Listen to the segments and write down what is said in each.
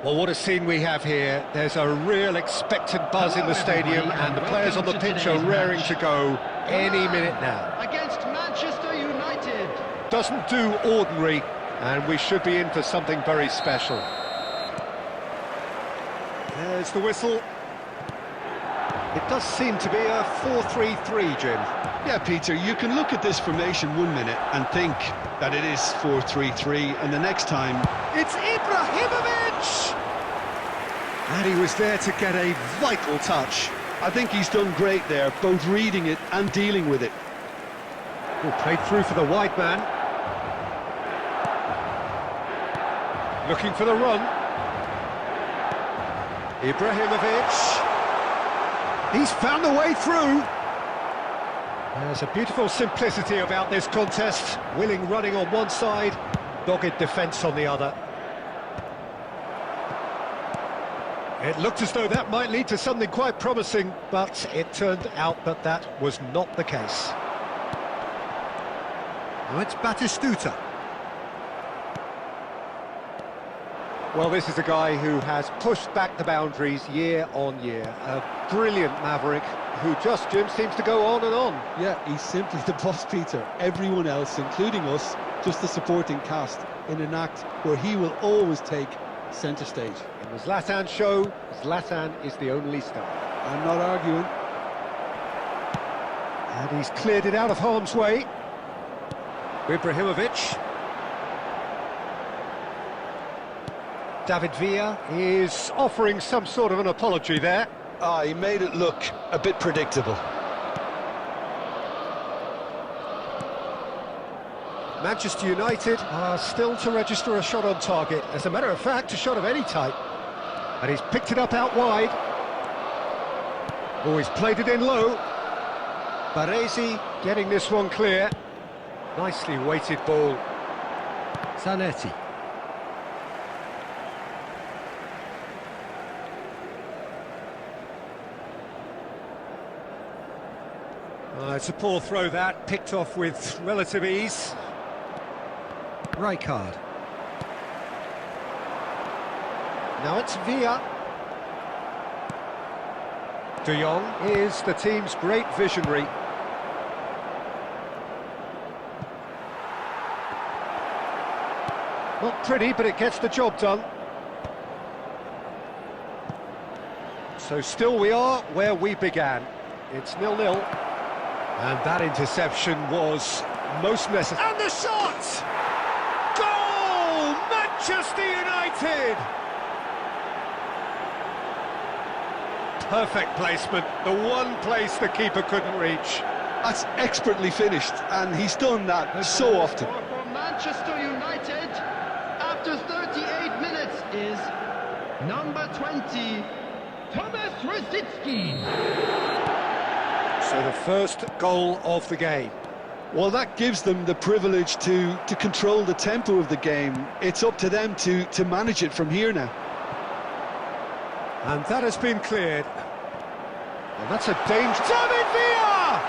Well, what a scene we have here. There's a real expectant buzz in the stadium, and the players on the pitch are raring to go any minute now. Against Manchester United. Doesn't do ordinary, and we should be in for something very special. There's the whistle. It does seem to be a 4-3-3, Jim. Yeah, Peter, you can look at this formation 1 minute and think that it is 4-3-3, and the next time... It's Ibrahimovic! And he was there to get a vital touch. I think he's done great there, both reading it and dealing with it. Oh, played through for the wide man. Looking for the run. Ibrahimovic. He's found a way through. There's a beautiful simplicity about this contest. Willing running on one side, dogged defence on the other. It looked as though that might lead to something quite promising, but it turned out that that was not the case. Now it's Batistuta. Well, this is a guy who has pushed back the boundaries year on year. A brilliant maverick who just, Jim, seems to go on and on. Yeah, he's simply the boss, Peter. Everyone else, including us, just the supporting cast in an act where he will always take centre stage. In the Zlatan show, Zlatan is the only star. I'm not arguing. And he's cleared it out of harm's way. Ibrahimovic. David Villa is offering some sort of an apology there. He made it look a bit predictable. Manchester United are still to register a shot on target. As a matter of fact, a shot of any type. And he's picked it up out wide. Oh, he's played it in low. Baresi getting this one clear. Nicely weighted ball. Zanetti. It's a poor throw that, picked off with relative ease. Rijkaard. Now it's Villa. De Jong is the team's great visionary. Not pretty, but it gets the job done. So still we are where we began. It's 0-0. And that interception was most necessary. And the shot! Goal! Manchester United! Perfect placement, the one place the keeper couldn't reach. That's expertly finished, and he's done that so often. For Manchester United, after 38 minutes, is number 20, Thomas Rosicki. So the first goal of the game. Well, that gives them the privilege to control the tempo of the game. It's up to them to manage it from here now. And that has been cleared. And that's a danger. David Villa!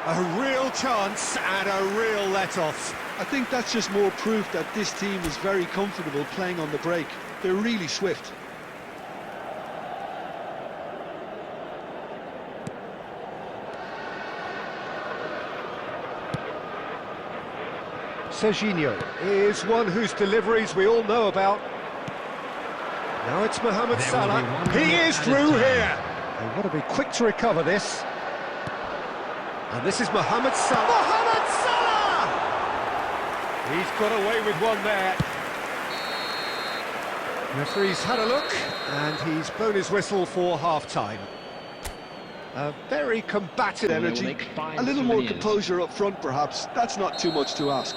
A real chance and a real let-off. I think that's just more proof that this team is very comfortable playing on the break. They're really swift. Serginho is one whose deliveries we all know about. Now it's Mohamed Salah. He is through here. They want to be quick to recover this. And this is Mohamed Salah. Mohamed Salah! He's got away with one there. Referee's had a look, and he's blown his whistle for half-time. A very combative energy. A little more composure up front, perhaps. That's not too much to ask.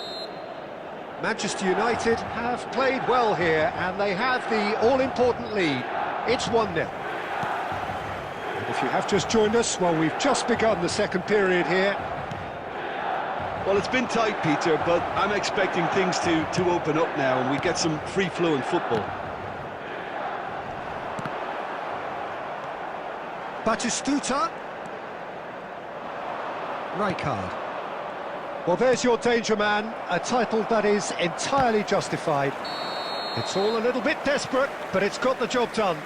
Manchester United have played well here, and they have the all-important lead. It's 1-0. And if you have just joined us, well, we've just begun the second period here. Well, it's been tight, Peter, but I'm expecting things to open up now, and we get some free-flowing football. Batistuta. Rijkaard. Well, there's your danger man, a title that is entirely justified. It's all a little bit desperate, but it's got the job done.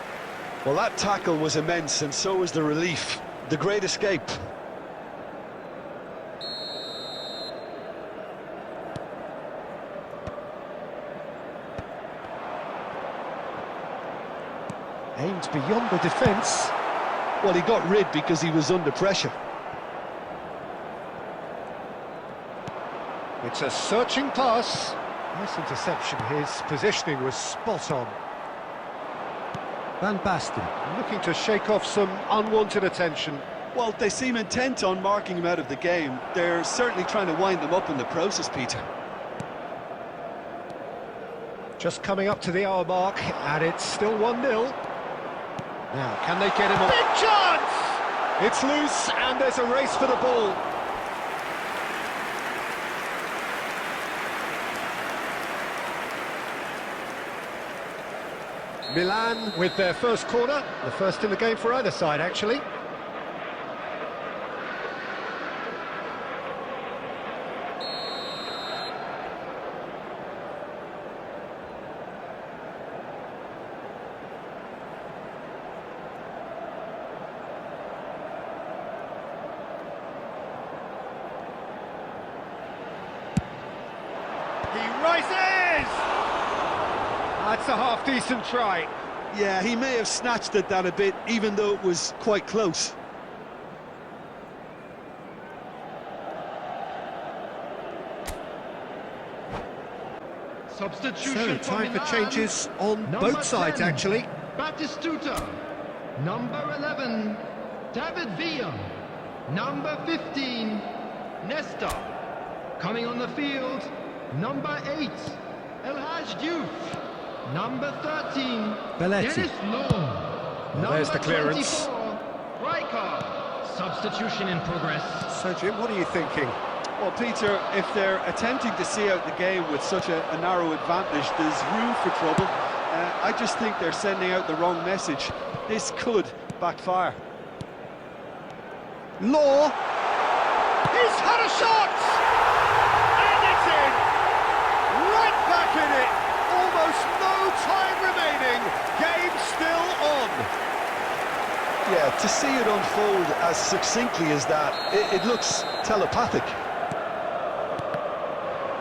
Well, that tackle was immense, and so was the relief. The great escape. Aimed beyond the defence. Well, he got rid because he was under pressure. It's a searching pass. Nice interception. His positioning was spot on. Van Basten looking to shake off some unwanted attention. Well, they seem intent on marking him out of the game. They're certainly trying to wind them up in the process, Peter. Just coming up to the hour mark, and it's still 1-0. Now, can they get him a big chance? It's loose, and there's a race for the ball. Milan with their first corner, the first in the game for either side, actually. He rises! That's a half-decent try. Yeah, he may have snatched at that a bit, even though it was quite close. Substitution So, time for Milan. changes on Number both sides, 10, actually. Batistuta. Number 11, David Villa. Number 15, Nesta. Coming on the field, number 8, El Hadj Diouf. Number 13, Belletti. Dennis Law. Well, there's the clearance. 24, Rijkaard. Substitution in progress. So, Jim, what are you thinking? Well, Peter, if they're attempting to see out the game with such a narrow advantage, there's room for trouble. I just think they're sending out the wrong message. This could backfire. Law. He's had a shot! And it's in! Right back in it! Almost no time remaining. Game still on. Yeah, to see it unfold as succinctly as that, it looks telepathic.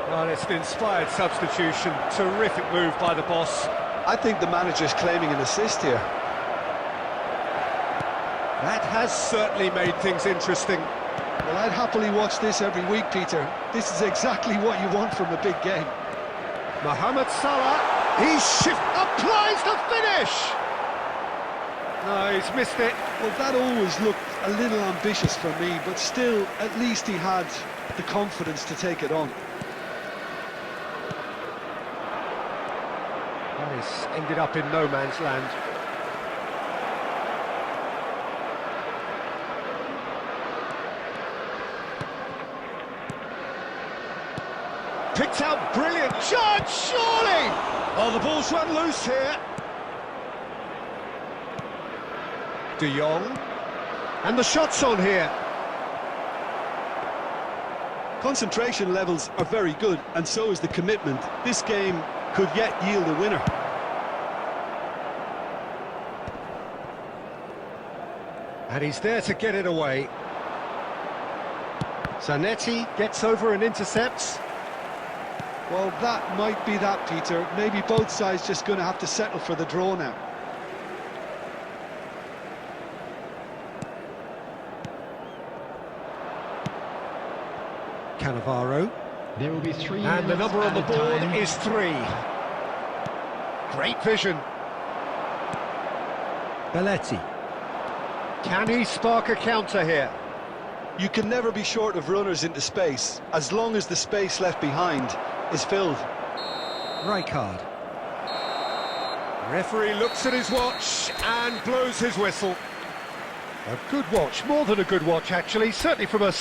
Well, it's an inspired substitution. Terrific move by the boss. I think the manager's claiming an assist here. That has certainly made things interesting. Well, I'd happily watch this every week, Peter. This is exactly what you want from a big game. Mohamed Salah, applies the finish! No, he's missed it. Well, that always looked a little ambitious for me, but still, at least he had the confidence to take it on. Well, he's ended up in no man's land. Picked out, brilliant chance, surely! Oh, the ball's run loose here. De Jong. And the shot's on here. Concentration levels are very good, and so is the commitment. This game could yet yield a winner. And he's there to get it away. Zanetti gets over and intercepts. Well, that might be that, Peter. Maybe both sides just going to have to settle for the draw now. Cannavaro. There will be 3 And the minutes number on the added board time. is 3. Great vision. Belletti. Can he spark a counter here? You can never be short of runners into space, as long as the space left behind is filled. Rijkaard. Referee looks at his watch and blows his whistle. A good watch, more than a good watch actually, certainly from a